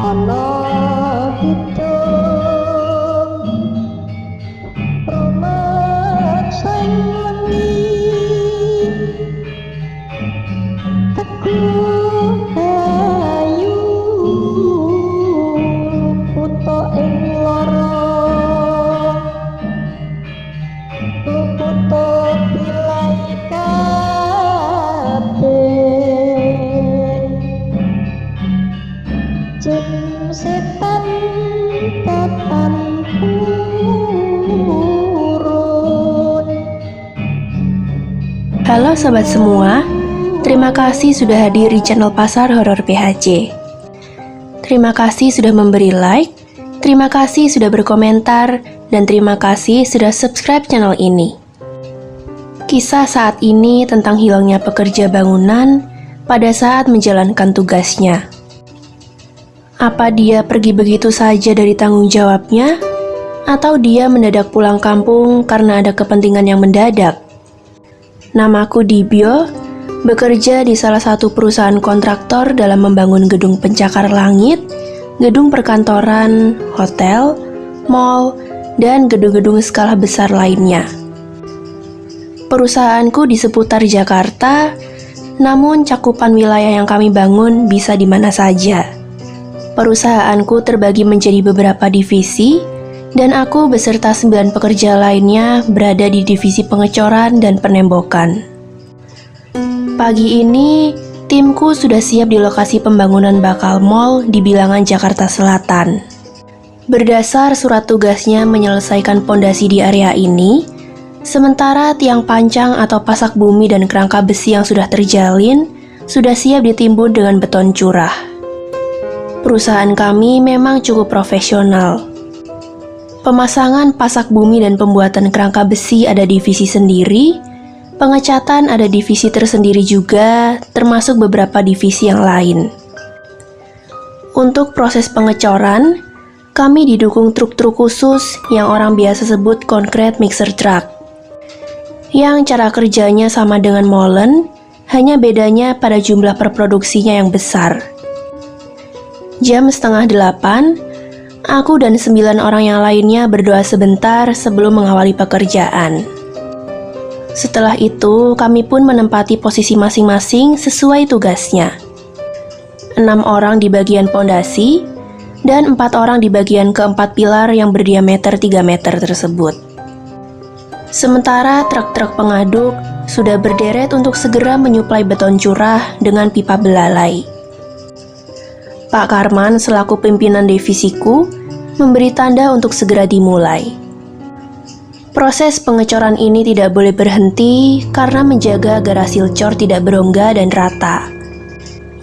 Ana hitung rumaksan wengi teku ayu puto ing lara puto pilai kabeh jin setan tatan purun. Halo sobat semua, terima kasih sudah hadir di channel Pasar Horor PHC. Terima kasih sudah memberi like, terima kasih sudah berkomentar, dan terima kasih sudah subscribe channel ini. Kisah saat ini tentang hilangnya pekerja bangunan pada saat menjalankan tugasnya. Apa dia pergi begitu saja dari tanggung jawabnya? Atau dia mendadak pulang kampung karena ada kepentingan yang mendadak? Namaku Dibyo, bekerja di salah satu perusahaan kontraktor dalam membangun gedung pencakar langit, gedung perkantoran, hotel, mall, dan gedung-gedung skala besar lainnya. Perusahaanku di seputar Jakarta, namun cakupan wilayah yang kami bangun bisa di mana saja. Perusahaanku terbagi menjadi beberapa divisi, dan aku beserta 9 pekerja lainnya berada di divisi pengecoran dan penembokan. Pagi ini, timku sudah siap di lokasi pembangunan bakal mall di Bilangan, Jakarta Selatan. Berdasar surat tugasnya menyelesaikan pondasi di area ini, sementara tiang pancang atau pasak bumi dan kerangka besi yang sudah terjalin sudah siap ditimbun dengan beton curah. Perusahaan kami memang cukup profesional. Pemasangan pasak bumi dan pembuatan kerangka besi ada divisi sendiri, pengecatan ada divisi tersendiri juga, termasuk beberapa divisi yang lain. Untuk proses pengecoran, kami didukung truk-truk khusus yang orang biasa sebut concrete mixer truck. Yang cara kerjanya sama dengan molen, hanya bedanya pada jumlah perproduksinya yang besar. Jam 7:30, aku dan 9 orang yang lainnya berdoa sebentar sebelum mengawali pekerjaan. Setelah itu, kami pun menempati posisi masing-masing sesuai tugasnya. 6 orang di bagian pondasi, dan 4 orang di bagian keempat pilar yang berdiameter 3 meter tersebut. Sementara truk-truk pengaduk sudah berderet untuk segera menyuplai beton curah dengan pipa belalai. Pak Karman selaku pimpinan divisiku memberi tanda untuk segera dimulai. Proses pengecoran ini tidak boleh berhenti karena menjaga agar hasil cor tidak berongga dan rata.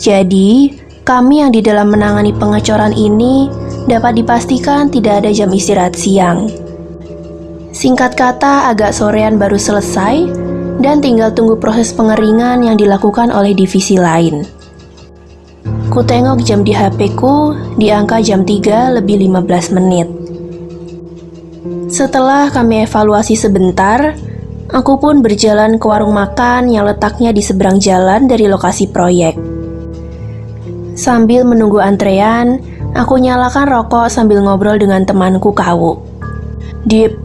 Jadi, kami yang di dalam menangani pengecoran ini dapat dipastikan tidak ada jam istirahat siang. Singkat kata, agak sorean baru selesai dan tinggal tunggu proses pengeringan yang dilakukan oleh divisi lain. Ku tengok jam di HP-ku di angka jam 3:15 menit. Setelah kami evaluasi sebentar, aku pun berjalan ke warung makan yang letaknya di seberang jalan dari lokasi proyek. Sambil menunggu antrean, aku nyalakan rokok sambil ngobrol dengan temanku Kawu. "Dip,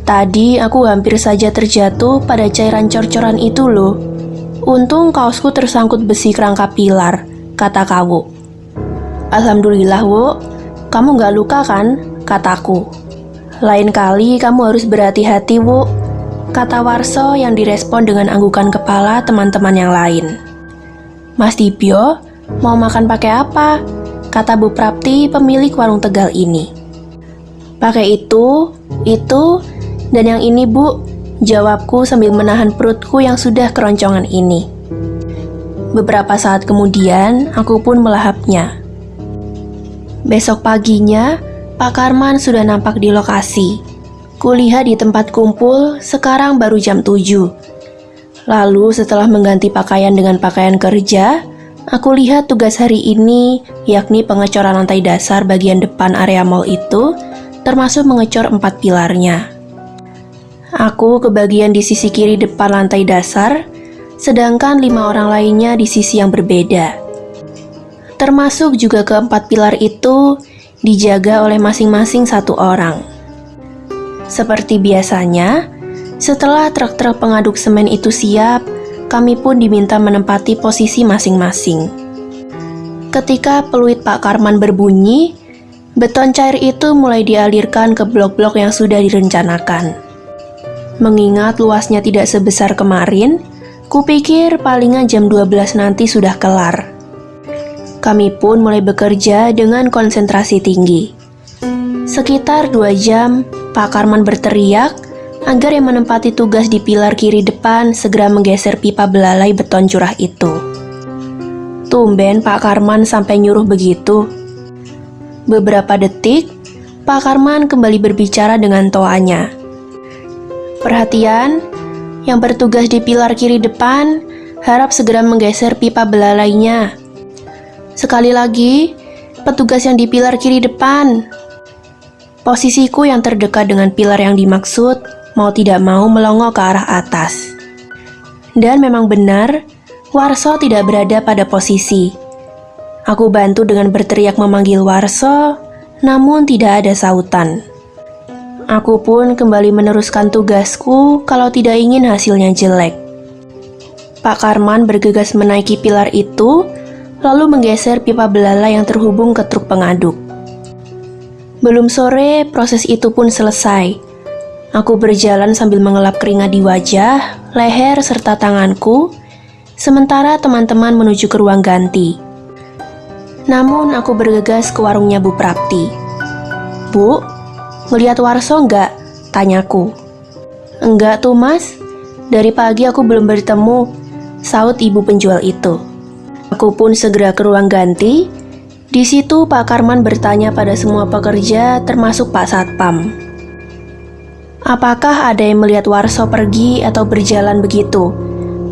tadi aku hampir saja terjatuh pada cairan cor-coran itu loh. Untung kaosku tersangkut besi kerangka pilar," kata Kawu. "Alhamdulillah, Wu. Kamu gak luka kan?" kataku. "Lain kali kamu harus berhati-hati, Wu," kata Warso yang direspon dengan anggukan kepala teman-teman yang lain. "Mas Dibyo, mau makan pakai apa?" kata Bu Prapti, pemilik warung Tegal ini. "Pakai itu, dan yang ini, Bu," jawabku sambil menahan perutku yang sudah keroncongan ini. Beberapa saat kemudian, aku pun melahapnya. Besok paginya, Pak Karman sudah nampak di lokasi. Kulihat di tempat kumpul, sekarang baru jam 7. Lalu setelah mengganti pakaian dengan pakaian kerja, aku lihat tugas hari ini, yakni pengecoran lantai dasar bagian depan area mall itu, termasuk mengecor 4 pilarnya. Aku kebagian di sisi kiri depan lantai dasar, sedangkan 5 orang lainnya di sisi yang berbeda. Termasuk juga keempat pilar itu dijaga oleh masing-masing satu orang. Seperti biasanya, setelah truk-truk pengaduk semen itu siap, kami pun diminta menempati posisi masing-masing. Ketika peluit Pak Karman berbunyi, beton cair itu mulai dialirkan ke blok-blok yang sudah direncanakan. Mengingat luasnya tidak sebesar kemarin, kupikir palingan jam 12 nanti sudah kelar. Kami pun mulai bekerja dengan konsentrasi tinggi. Sekitar 2 jam, Pak Karman berteriak agar yang menempati tugas di pilar kiri depan segera menggeser pipa belalai beton curah itu. Tumben Pak Karman sampai nyuruh begitu. Beberapa detik, Pak Karman kembali berbicara dengan toanya. Perhatian, yang bertugas di pilar kiri depan harap segera menggeser pipa belalainya. Sekali lagi, petugas yang di pilar kiri depan. Posisiku yang terdekat dengan pilar yang dimaksud mau tidak mau melongo ke arah atas. Dan memang benar, Warso tidak berada pada posisi. Aku bantu dengan berteriak memanggil Warso, namun tidak ada sautan. Aku pun kembali meneruskan tugasku kalau tidak ingin hasilnya jelek. Pak Karman bergegas menaiki pilar itu, lalu menggeser pipa belalai yang terhubung ke truk pengaduk. Belum sore, proses itu pun selesai. Aku berjalan sambil mengelap keringat di wajah, leher, serta tanganku, sementara teman-teman menuju ke ruang ganti. Namun aku bergegas ke warungnya Bu Prapti. "Bu, ngeliat Warso nggak?" tanyaku. "Enggak tuh mas, dari pagi aku belum bertemu," saut ibu penjual itu. Aku pun segera ke ruang ganti. Di situ Pak Karman bertanya pada semua pekerja termasuk Pak Satpam. "Apakah ada yang melihat Warso pergi atau berjalan begitu?"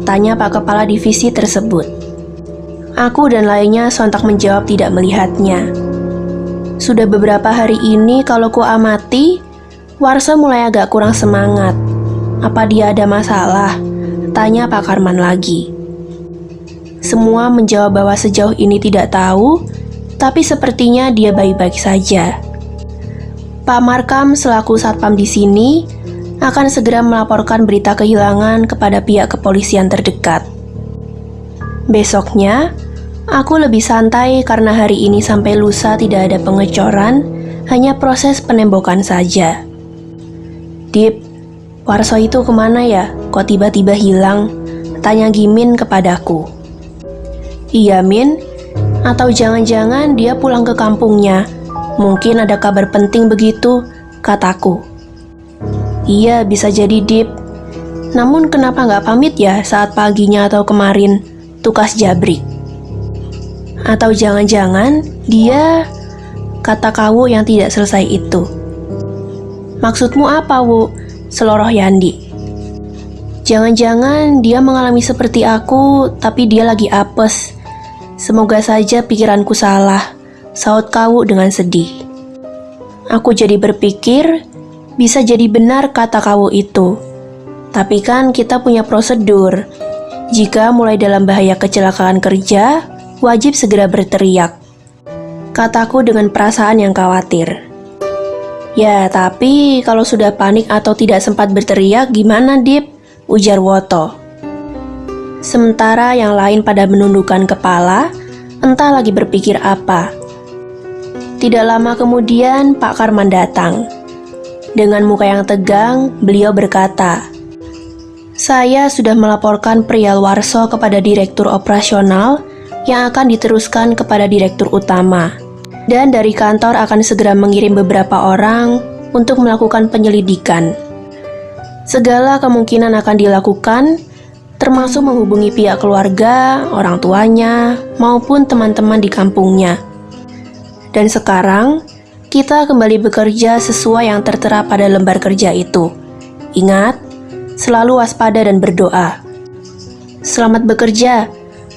tanya Pak Kepala Divisi tersebut. Aku dan lainnya sontak menjawab tidak melihatnya. Sudah beberapa hari ini kalau ku amati, Warso mulai agak kurang semangat. "Apa dia ada masalah?" tanya Pak Karman lagi. Semua menjawab bahwa sejauh ini tidak tahu, tapi sepertinya dia baik-baik saja. Pak Markam selaku satpam di sini akan segera melaporkan berita kehilangan kepada pihak kepolisian terdekat. Besoknya, aku lebih santai karena hari ini sampai lusa tidak ada pengecoran, hanya proses penembokan saja. "Dip, Warso itu kemana ya? Kok tiba-tiba hilang?" tanya Gimin kepadaku. "Iya Min, atau jangan-jangan dia pulang ke kampungnya. Mungkin ada kabar penting begitu," kataku. "Iya, bisa jadi Dip. Namun kenapa nggak pamit ya saat paginya atau kemarin?" tukas Jabrik. "Atau jangan-jangan dia," kata Kawu yang tidak selesai itu. "Maksudmu apa, Wu?" seloroh Yandi. "Jangan-jangan dia mengalami seperti aku, tapi dia lagi apes. Semoga saja pikiranku salah," saut Kawu dengan sedih. Aku jadi berpikir, bisa jadi benar kata Kawu itu. Tapi kan kita punya prosedur. Jika mulai dalam bahaya kecelakaan kerja, wajib segera berteriak, kataku dengan perasaan yang khawatir. "Ya, tapi kalau sudah panik atau tidak sempat berteriak gimana, Dip?" ujar Woto. Sementara yang lain pada menundukkan kepala, entah lagi berpikir apa. Tidak lama kemudian, Pak Karman datang. Dengan muka yang tegang, beliau berkata, "Saya sudah melaporkan perihal Warso kepada Direktur Operasional yang akan diteruskan kepada Direktur Utama. Dan dari kantor akan segera mengirim beberapa orang untuk melakukan penyelidikan. Segala kemungkinan akan dilakukan, termasuk menghubungi pihak keluarga, orang tuanya, maupun teman-teman di kampungnya. Dan sekarang, kita kembali bekerja sesuai yang tertera pada lembar kerja itu. Ingat, selalu waspada dan berdoa." "Selamat bekerja,"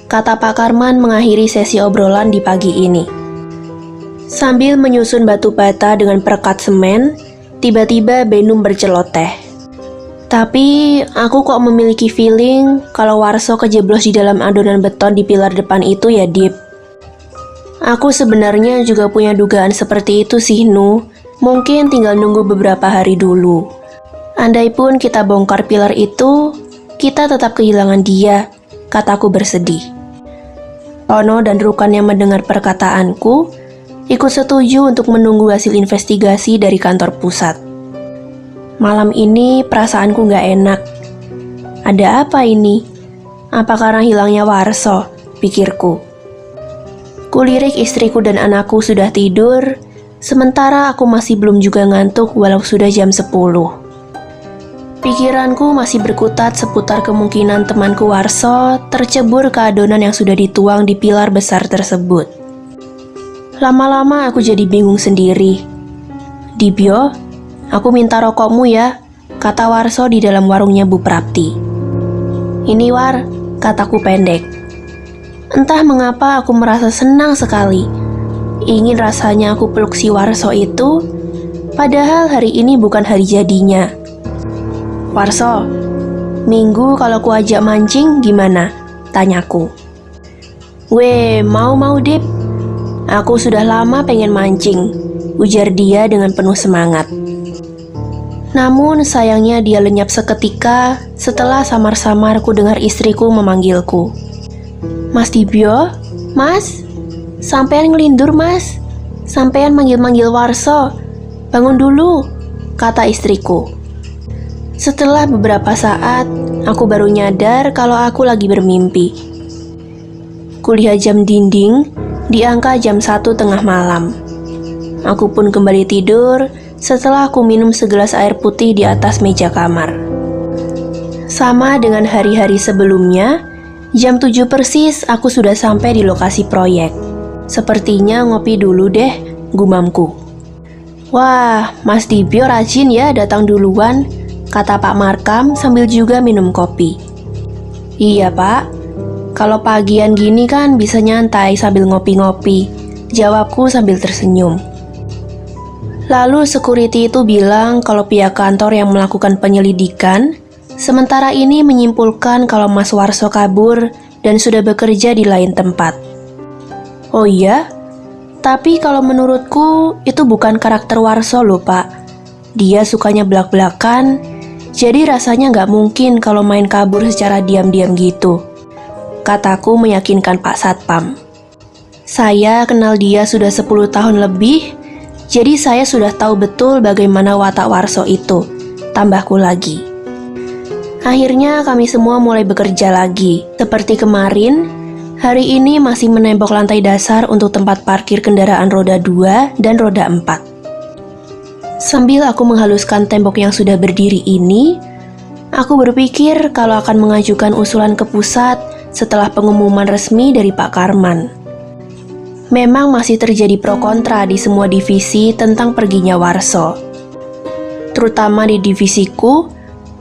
kata Pak Karman mengakhiri sesi obrolan di pagi ini. Sambil menyusun batu bata dengan perekat semen, tiba-tiba Benum berceloteh. "Tapi aku kok memiliki feeling kalau Warso kejeblos di dalam adonan beton di pilar depan itu ya, Dip." Aku sebenarnya juga punya dugaan seperti itu sih, Nu. Mungkin tinggal nunggu beberapa hari dulu. Andaipun kita bongkar pilar itu, kita tetap kehilangan dia, kataku bersedih. Tono dan Rukan yang mendengar perkataanku, ikut setuju untuk menunggu hasil investigasi dari kantor pusat. Malam ini perasaanku gak enak. Ada apa ini? Apa karena hilangnya Warso? Pikirku. Kulirik istriku dan anakku sudah tidur, sementara aku masih belum juga ngantuk walau sudah jam 10. Pikiranku masih berkutat seputar kemungkinan temanku Warso tercebur ke adonan yang sudah dituang di pilar besar tersebut. Lama-lama aku jadi bingung sendiri. Dibyo, aku minta rokokmu ya, kata Warso di dalam warungnya Bu Prapti. Ini War, kataku pendek. Entah mengapa aku merasa senang sekali. Ingin rasanya aku peluk si Warso itu, padahal hari ini bukan hari jadinya. Warso, minggu kalau ku ajak mancing gimana? Tanyaku. Weh, mau Dip. Aku sudah lama pengen mancing, ujar dia dengan penuh semangat. Namun sayangnya dia lenyap seketika setelah samar-samar ku dengar istriku memanggilku. Mas Dibyo? Mas? Sampean ngelindur mas? Sampean manggil-manggil Warso? Bangun dulu, kata istriku. Setelah beberapa saat, aku baru nyadar kalau aku lagi bermimpi. Kulihat jam dinding, di angka jam 1 tengah malam. Aku pun kembali tidur setelah aku minum segelas air putih di atas meja kamar. Sama dengan hari-hari sebelumnya, jam 7 persis aku sudah sampai di lokasi proyek. Sepertinya ngopi dulu deh, gumamku. Wah, Mas Dibyo rajin ya datang duluan, kata Pak Markam sambil juga minum kopi. Iya Pak, kalau pagian gini kan bisa nyantai sambil ngopi-ngopi, jawabku sambil tersenyum. Lalu security itu bilang kalau pihak kantor yang melakukan penyelidikan sementara ini menyimpulkan kalau Mas Warso kabur dan sudah bekerja di lain tempat. Oh iya? Tapi kalau menurutku itu bukan karakter Warso loh Pak. Dia sukanya belak-belakan, jadi rasanya nggak mungkin kalau main kabur secara diam-diam gitu, kataku meyakinkan Pak Satpam. Saya kenal dia sudah 10 tahun lebih, jadi saya sudah tahu betul bagaimana watak Warso itu, tambahku lagi. Akhirnya kami semua mulai bekerja lagi. Seperti kemarin, hari ini masih menembok lantai dasar untuk tempat parkir kendaraan roda 2 dan roda 4. Sambil aku menghaluskan tembok yang sudah berdiri ini, aku berpikir kalau akan mengajukan usulan ke pusat setelah pengumuman resmi dari Pak Karman. Memang masih terjadi pro kontra di semua divisi tentang perginya Warso. Terutama di divisiku,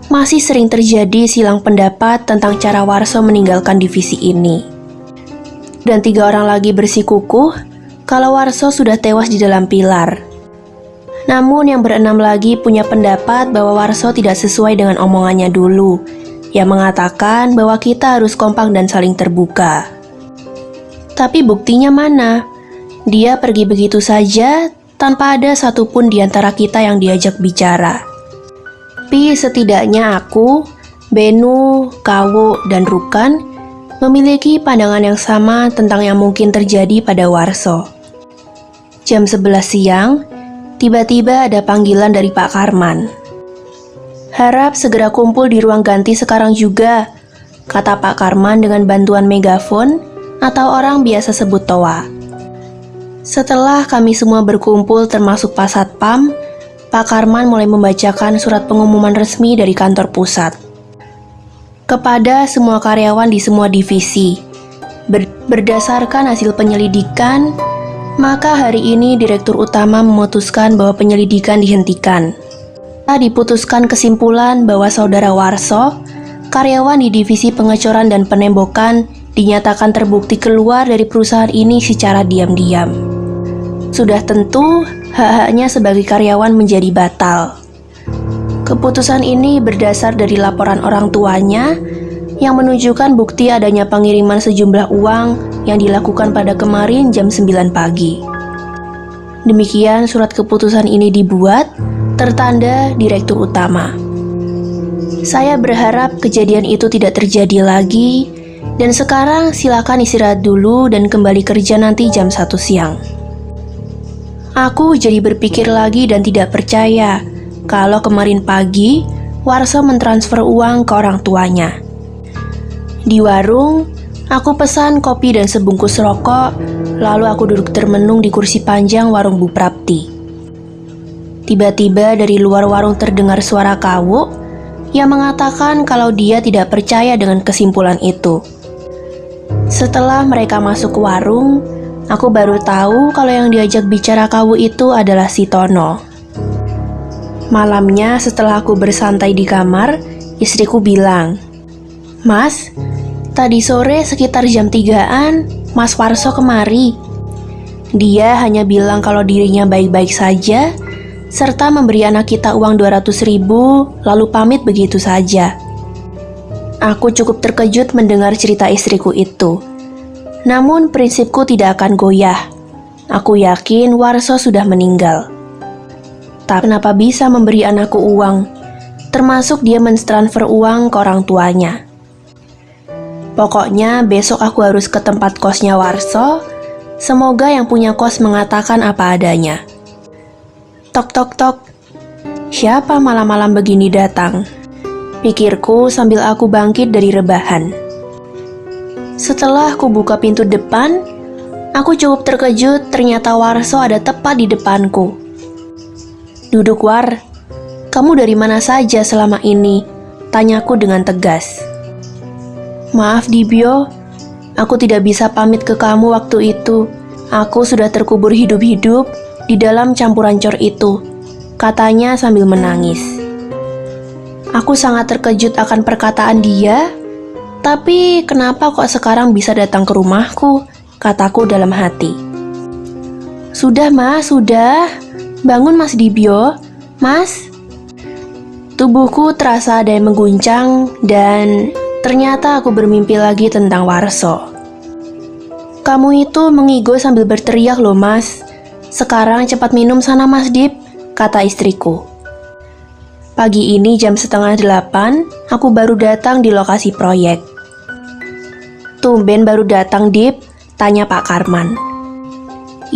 masih sering terjadi silang pendapat tentang cara Warso meninggalkan divisi ini. Dan 3 orang lagi bersikukuh kalau Warso sudah tewas di dalam pilar. Namun yang berenam lagi punya pendapat bahwa Warso tidak sesuai dengan omongannya dulu, yang mengatakan bahwa kita harus kompak dan saling terbuka. Tapi buktinya mana? Dia pergi begitu saja tanpa ada satupun di antara kita yang diajak bicara. Tapi setidaknya aku, Benu, Kawo, dan Rukan memiliki pandangan yang sama tentang yang mungkin terjadi pada Warso. Jam 11 siang, tiba-tiba ada panggilan dari Pak Karman. Harap segera kumpul di ruang ganti sekarang juga, kata Pak Karman dengan bantuan megafon atau orang biasa sebut toa. Setelah kami semua berkumpul termasuk Pak Satpam, Pak Karman mulai membacakan surat pengumuman resmi dari kantor pusat. Kepada semua karyawan di semua divisi, berdasarkan hasil penyelidikan, maka hari ini Direktur Utama memutuskan bahwa penyelidikan dihentikan. Diputuskan kesimpulan bahwa Saudara Warso, karyawan di divisi pengecoran dan penembokan, dinyatakan terbukti keluar dari perusahaan ini secara diam-diam. Sudah tentu, hak-haknya sebagai karyawan menjadi batal. Keputusan ini berdasar dari laporan orang tuanya yang menunjukkan bukti adanya pengiriman sejumlah uang yang dilakukan pada kemarin jam 9 pagi. Demikian surat keputusan ini dibuat, tertanda Direktur Utama. Saya berharap kejadian itu tidak terjadi lagi, dan sekarang silakan istirahat dulu dan kembali kerja nanti jam 1 siang. Aku jadi berpikir lagi dan tidak percaya kalau kemarin pagi Warso mentransfer uang ke orang tuanya. Di warung, aku pesan kopi dan sebungkus rokok, lalu aku duduk termenung di kursi panjang warung Bu Prapti. Tiba-tiba dari luar warung terdengar suara Kawu yang mengatakan kalau dia tidak percaya dengan kesimpulan itu. Setelah mereka masuk ke warung, aku baru tahu kalau yang diajak bicara Kawu itu adalah si Tono. Malamnya setelah aku bersantai di kamar, istriku bilang, "Mas, tadi sore sekitar jam 3-an, Mas Warso kemari. Dia hanya bilang kalau dirinya baik-baik saja, serta memberi anak kita uang 200.000, lalu pamit begitu saja." Aku cukup terkejut mendengar cerita istriku itu. Namun prinsipku tidak akan goyah. Aku yakin Warso sudah meninggal. Tak kenapa bisa memberi anakku uang, termasuk dia mentransfer uang ke orang tuanya. Pokoknya besok aku harus ke tempat kosnya Warso. Semoga yang punya kos mengatakan apa adanya. Tok tok tok. Siapa malam-malam begini datang? Pikirku sambil aku bangkit dari rebahan. Setelah aku buka pintu depan, aku cukup terkejut ternyata Warso ada tepat di depanku. "Duduk, War. Kamu dari mana saja selama ini?" tanyaku dengan tegas. "Maaf Dibyo, aku tidak bisa pamit ke kamu waktu itu. Aku sudah terkubur hidup-hidup di dalam campuran cor itu," katanya sambil menangis. Aku sangat terkejut akan perkataan dia, tapi kenapa kok sekarang bisa datang ke rumahku, kataku dalam hati. "Sudah Mas, sudah. Bangun Mas Dibyo, Mas." Tubuhku terasa ada yang mengguncang dan ternyata aku bermimpi lagi tentang Warso. "Kamu itu mengigo sambil berteriak loh Mas. Sekarang cepat minum sana Mas Dip," kata istriku. Pagi ini jam 7:30, aku baru datang di lokasi proyek. "Tumben baru datang Dip?" tanya Pak Karman.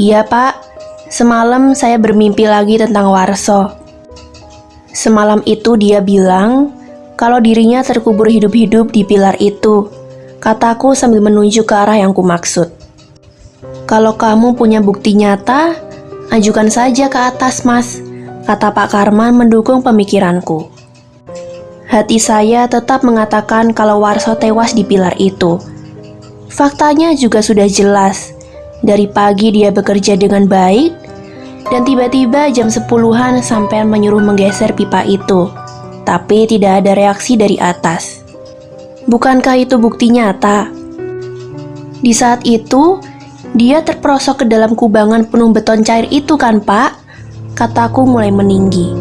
"Iya Pak, semalam saya bermimpi lagi tentang Warso. Semalam itu dia bilang kalau dirinya terkubur hidup-hidup di pilar itu," kataku sambil menunjuk ke arah yang kumaksud. "Kalau kamu punya bukti nyata, ajukan saja ke atas Mas," kata Pak Karman mendukung pemikiranku. Hati saya tetap mengatakan kalau Warso tewas di pilar itu. Faktanya juga sudah jelas. Dari pagi dia bekerja dengan baik, dan tiba-tiba jam 10-an sampean menyuruh menggeser pipa itu, tapi tidak ada reaksi dari atas. Bukankah itu bukti nyata? Di saat itu, dia terperosok ke dalam kubangan penuh beton cair itu kan Pak? Kataku mulai meninggi.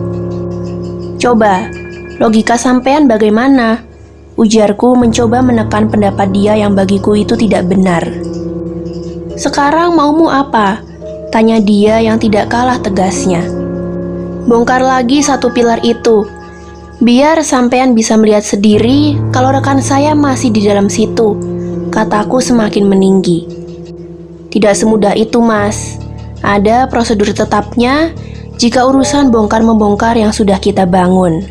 "Coba, logika sampean bagaimana?" Ujarku mencoba menekan pendapat dia yang bagiku itu tidak benar. "Sekarang maumu apa?" tanya dia yang tidak kalah tegasnya. "Bongkar lagi satu pilar itu, biar sampean bisa melihat sendiri kalau rekan saya masih di dalam situ," kataku semakin meninggi. "Tidak semudah itu Mas, ada prosedur tetapnya jika urusan bongkar-membongkar yang sudah kita bangun.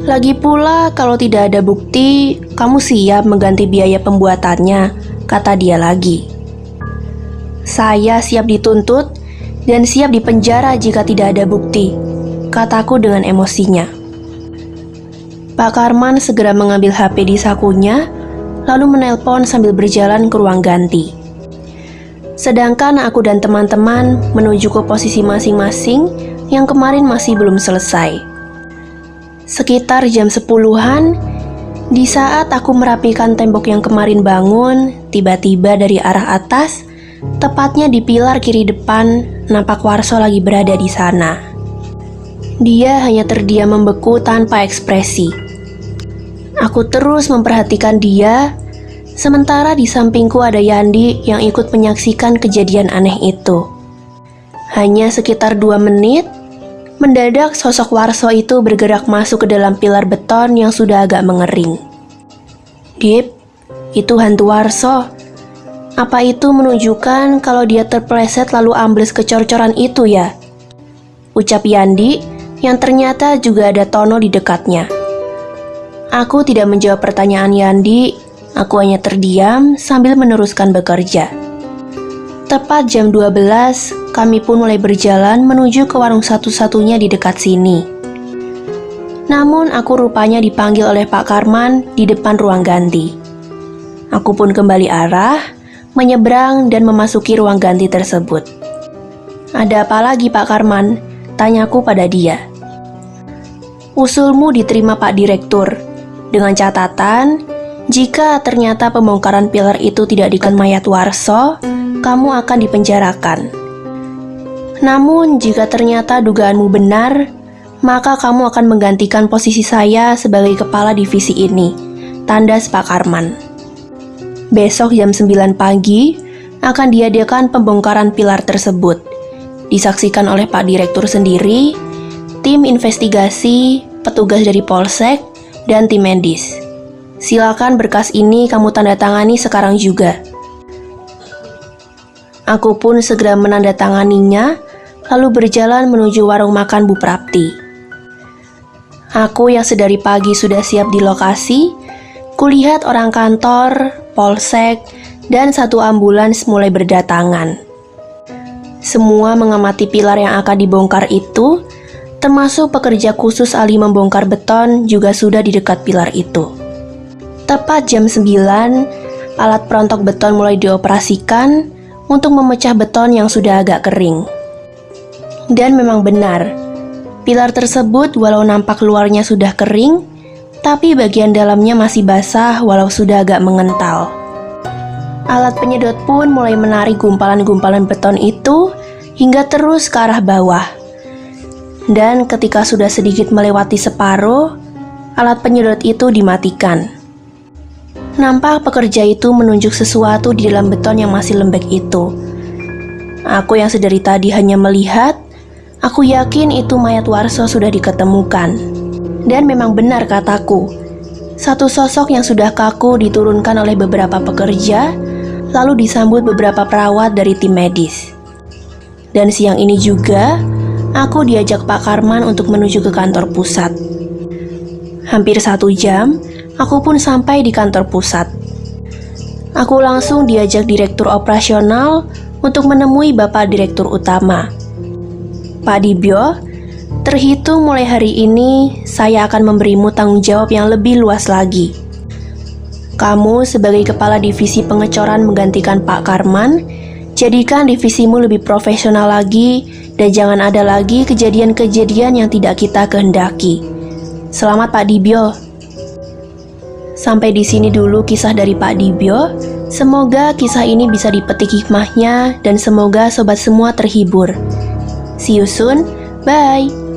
Lagi pula kalau tidak ada bukti, kamu siap mengganti biaya pembuatannya," kata dia lagi. "Saya siap dituntut dan siap dipenjara jika tidak ada bukti," kataku dengan emosinya. Pak Karman segera mengambil HP di sakunya, lalu menelpon sambil berjalan ke ruang ganti. Sedangkan aku dan teman-teman menuju ke posisi masing-masing yang kemarin masih belum selesai. Sekitar jam 10-an, di saat aku merapikan tembok yang kemarin bangun, tiba-tiba dari arah atas, tepatnya di pilar kiri depan, nampak Warso lagi berada di sana. Dia hanya terdiam membeku tanpa ekspresi. Aku terus memperhatikan dia, sementara di sampingku ada Yandi yang ikut menyaksikan kejadian aneh itu. Hanya sekitar 2 menit, mendadak sosok Warso itu bergerak masuk ke dalam pilar beton yang sudah agak mengering. Dip, itu hantu Warso. Apa itu menunjukkan kalau dia terpeleset lalu ambles ke cor-coran itu ya? Ucap Yandi yang ternyata juga ada Tono di dekatnya. Aku tidak menjawab pertanyaan Yandi, aku hanya terdiam sambil meneruskan bekerja. Tepat jam 12, kami pun mulai berjalan menuju ke warung satu-satunya di dekat sini. Namun aku rupanya dipanggil oleh Pak Karman di depan ruang ganti. Aku pun kembali arah, menyeberang dan memasuki ruang ganti tersebut. Ada apa lagi Pak Karman? Tanyaku pada dia. Usulmu diterima Pak Direktur, dengan catatan, jika ternyata pembongkaran pilar itu tidak diketemukan mayat Warso, kamu akan dipenjarakan. Namun, jika ternyata dugaanmu benar, maka kamu akan menggantikan posisi saya sebagai kepala divisi ini, tandas Pak Karman. Besok jam 9 pagi, akan diadakan pembongkaran pilar tersebut. Disaksikan oleh Pak Direktur sendiri, tim investigasi, petugas dari Polsek, dan tim medis. Silakan berkas ini kamu tanda tangani sekarang juga. Aku pun segera menandatanganinya, lalu berjalan menuju warung makan Bu Prapti. Aku yang sedari pagi sudah siap di lokasi, kulihat orang kantor, polsek, dan 1 ambulans mulai berdatangan. Semua mengamati pilar yang akan dibongkar itu, termasuk pekerja khusus ahli membongkar beton juga sudah di dekat pilar itu. Tepat jam 9, alat perontok beton mulai dioperasikan untuk memecah beton yang sudah agak kering. Dan memang benar, pilar tersebut walau nampak luarnya sudah kering, tapi bagian dalamnya masih basah walau sudah agak mengental. Alat penyedot pun mulai menarik gumpalan-gumpalan beton itu hingga terus ke arah bawah. Dan ketika sudah sedikit melewati separuh, alat penyedot itu dimatikan. Nampak pekerja itu menunjuk sesuatu di dalam beton yang masih lembek itu. Aku yang sedari tadi hanya melihat, aku yakin itu mayat Warso sudah diketemukan. Dan memang benar kataku, satu sosok yang sudah kaku diturunkan oleh beberapa pekerja, lalu disambut beberapa perawat dari tim medis. Dan siang ini juga, aku diajak Pak Karman untuk menuju ke kantor pusat. Hampir 1 jam, aku pun sampai di kantor pusat. Aku langsung diajak direktur operasional untuk menemui Bapak Direktur Utama. Pak Dibyo, terhitung mulai hari ini, saya akan memberimu tanggung jawab yang lebih luas lagi. Kamu sebagai kepala divisi pengecoran menggantikan Pak Karman, jadikan divisimu lebih profesional lagi dan jangan ada lagi kejadian-kejadian yang tidak kita kehendaki. Selamat Pak Dibyo. Sampai di sini dulu kisah dari Pak Dibyo. Semoga kisah ini bisa dipetik hikmahnya dan semoga sobat semua terhibur. See you soon. Bye.